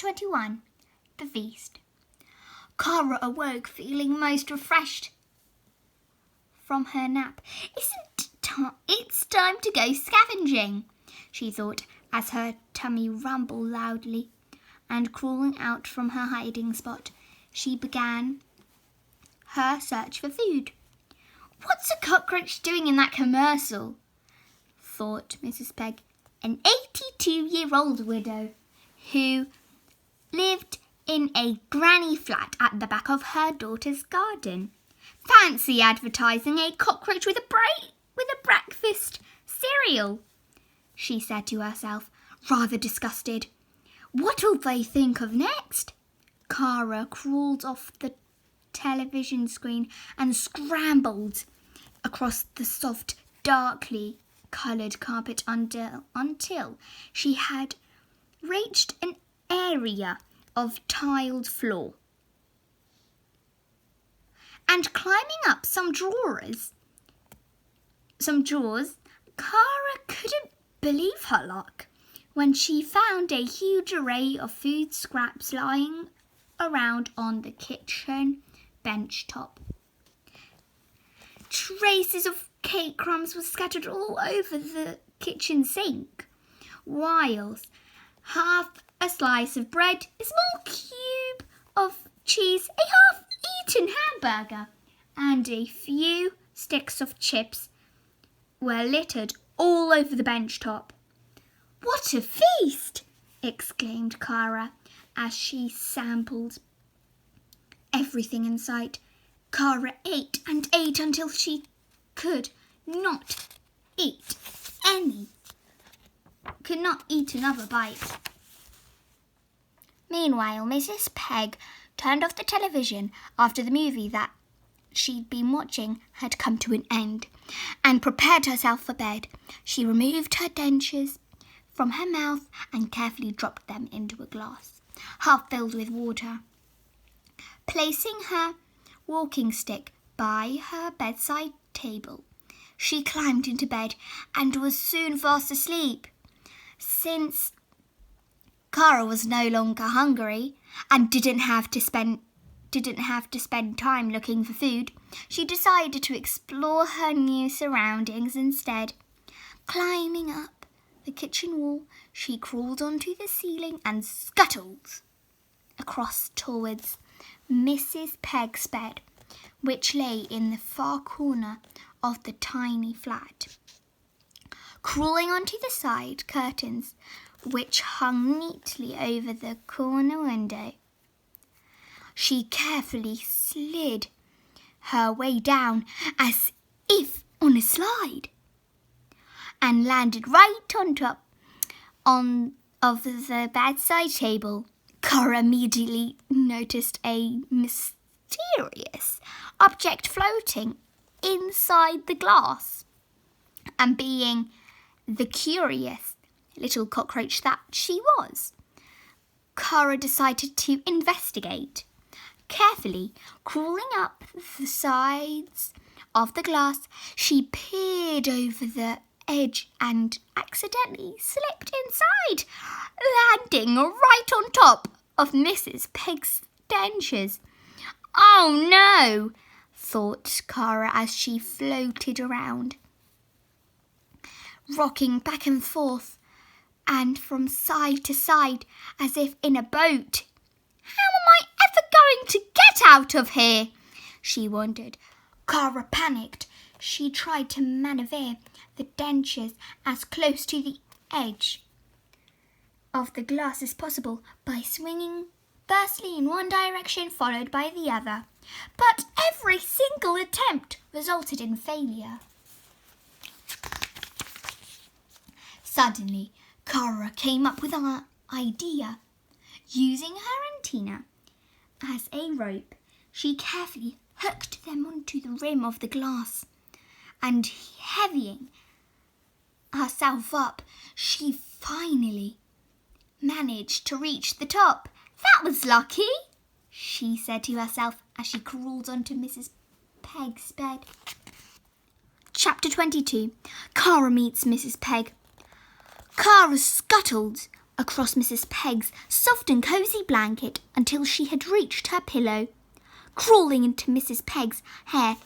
21. The Feast. Cara awoke feeling most refreshed from her nap. It's time to go scavenging, she thought as her tummy rumbled loudly, and crawling out from her hiding spot, she began her search for food. What's a cockroach doing in that commercial? Thought Mrs. Peg, an 82-year-old widow who lived in a granny flat at the back of her daughter's garden. Fancy advertising a cockroach with a breakfast cereal, she said to herself, rather disgusted. What'll they think of next? Cara crawled off the television screen and scrambled across the soft, darkly coloured carpet until she had reached an area of tiled floor. And climbing up some drawers, Cara couldn't believe her luck when she found a huge array of food scraps lying around on the kitchen bench top. Traces of cake crumbs were scattered all over the kitchen sink, whilst half a slice of bread, a small cube of cheese, a half-eaten hamburger, and a few sticks of chips were littered all over the bench top. What a feast! Exclaimed Cara as she sampled everything in sight. Cara ate and ate until she could not eat another bite. Meanwhile, Mrs. Peg turned off the television after the movie that she'd been watching had come to an end and prepared herself for bed. She removed her dentures from her mouth and carefully dropped them into a glass, half filled with water. Placing her walking stick by her bedside table, she climbed into bed and was soon fast asleep. Since Cara was no longer hungry and didn't have to spend time looking for food, she decided to explore her new surroundings instead. Climbing up the kitchen wall, she crawled onto the ceiling and scuttled across towards Mrs. Peg's bed, which lay in the far corner of the tiny flat. Crawling onto the side curtains, which hung neatly over the corner window, she carefully slid her way down as if on a slide and landed right on top of the bedside table. Cara immediately noticed a mysterious object floating inside the glass, and being the curious little cockroach that she was, Cara decided to investigate. Carefully crawling up the sides of the glass, she peered over the edge and accidentally slipped inside, landing right on top of Mrs. Pig's dentures. Oh no, thought Cara as she floated around, rocking back and forth and from side to side as if in a boat. How am I ever going to get out of here? She wondered. Cara panicked. She tried to maneuver the dentures as close to the edge of the glass as possible by swinging firstly in one direction followed by the other. But every single attempt resulted in failure. Suddenly, Cara came up with an idea. Using her antenna as a rope, she carefully hooked them onto the rim of the glass, and heavying herself up, she finally managed to reach the top. That was lucky, she said to herself as she crawled onto Mrs. Peg's bed. Chapter 22. Cara meets Mrs. Peg. Cara scuttled across Mrs. Peg's soft and cosy blanket until she had reached her pillow. Crawling into Mrs. Peg's hair,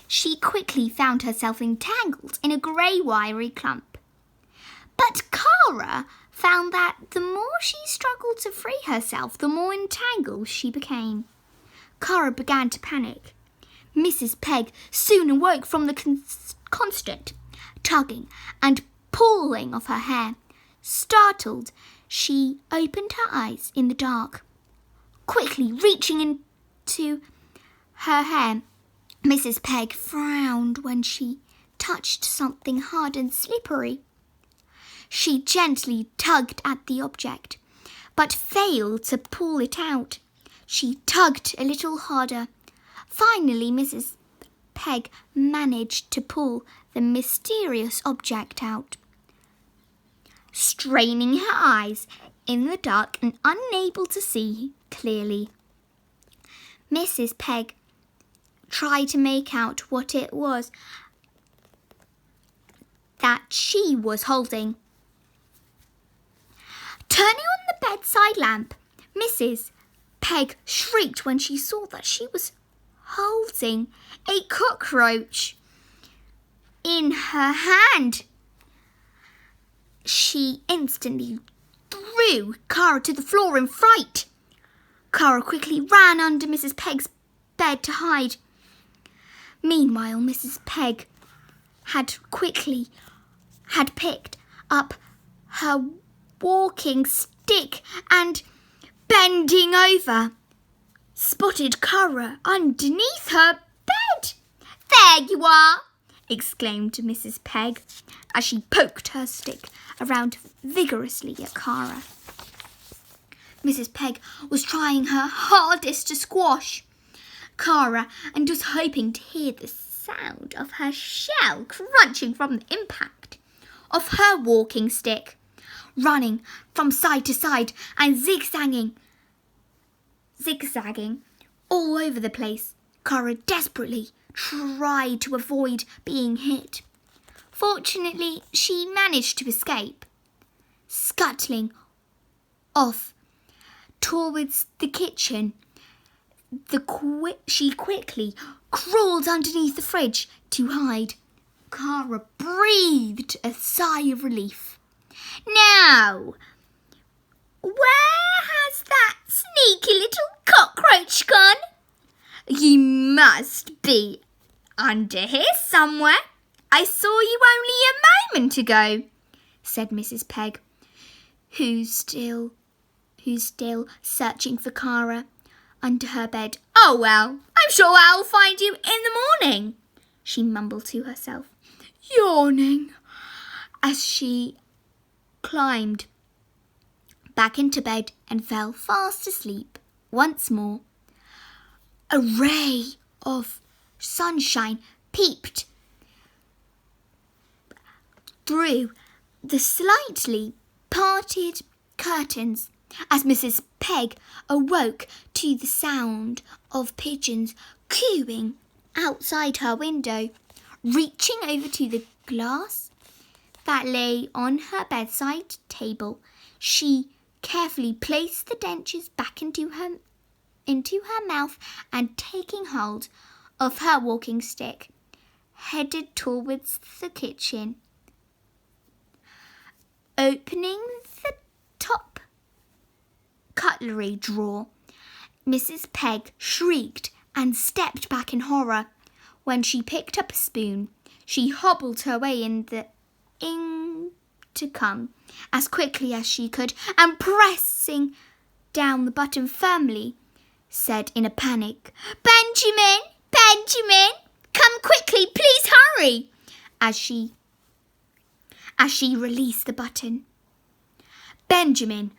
she quickly found herself entangled in a grey wiry clump. But Cara found that the more she struggled to free herself, the more entangled she became. Cara began to panic. Mrs. Peg soon awoke from the constant tugging and pulling of her hair. Startled, she opened her eyes in the dark. Quickly reaching into her hair, Mrs. Peg frowned when she touched something hard and slippery. She gently tugged at the object, but failed to pull it out. She tugged a little harder. Finally, Mrs. Peg managed to pull the mysterious object out. Straining her eyes in the dark and unable to see clearly, Mrs. Peg tried to make out what it was that she was holding. Turning on the bedside lamp, Mrs. Peg shrieked when she saw that she was holding a cockroach in her hand. She instantly threw Cara to the floor in fright. Cara quickly ran under Mrs. Peg's bed to hide. Meanwhile, Mrs. Peg had picked up her walking stick and, bending over, spotted Cara underneath her bed. "There you are!" exclaimed Mrs. Peg as she poked her stick around vigorously at Cara. Mrs. Peg was trying her hardest to squash Cara and was hoping to hear the sound of her shell crunching from the impact of her walking stick. Running from side to side and zigzagging all over the place, Cara desperately tried to avoid being hit. Fortunately, she managed to escape. Scuttling off towards the kitchen, she quickly crawled underneath the fridge to hide. Cara breathed a sigh of relief. "Now, where has that sneaky little cockroach gone? You must be under here somewhere. I saw you only a moment ago," said Mrs. Peg, who's still searching for Cara under her bed. "Oh well, I'm sure I'll find you in the morning," she mumbled to herself, yawning as she climbed back into bed and fell fast asleep once more. A ray of sunshine peeped through the slightly parted curtains as Mrs. Peg awoke to the sound of pigeons cooing outside her window. Reaching over to the glass that lay on her bedside table, she carefully placed the dentures back into her mouth and, taking hold of her walking stick, headed towards the kitchen. Opening the top cutlery drawer, Mrs. Peg shrieked and stepped back in horror. When she picked up a spoon, she hobbled her way to come as quickly as she could, and pressing down the button firmly, said in a panic, Benjamin, come quickly, please hurry," as she released the button. Benjamin,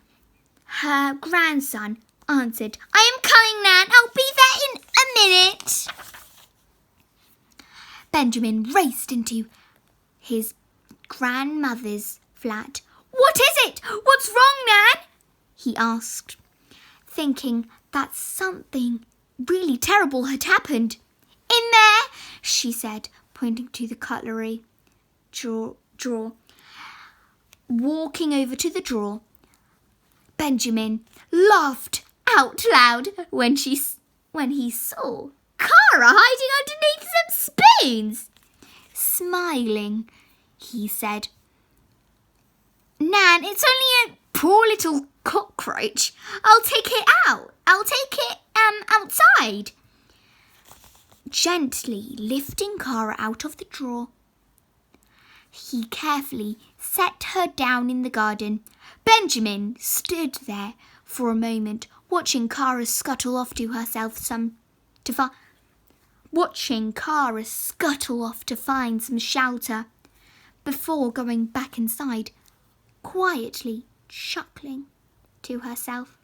her grandson, answered, "I am coming, Nan. I'll be there in a minute." Benjamin raced into his grandmother's flat. "What is it? What's wrong, Nan?" he asked, thinking that something really terrible had happened. "In there," she said, pointing to the cutlery drawer. Walking over to the drawer, Benjamin laughed out loud when he saw Cara hiding underneath some spoons. Smiling, he said, "Nan, it's only a poor little cockroach. I'll take it out. I'll take it outside." Gently lifting Cara out of the drawer, he carefully set her down in the garden. Benjamin stood there for a moment, watching Cara scuttle off to find some shelter before going back inside, quietly chuckling to herself.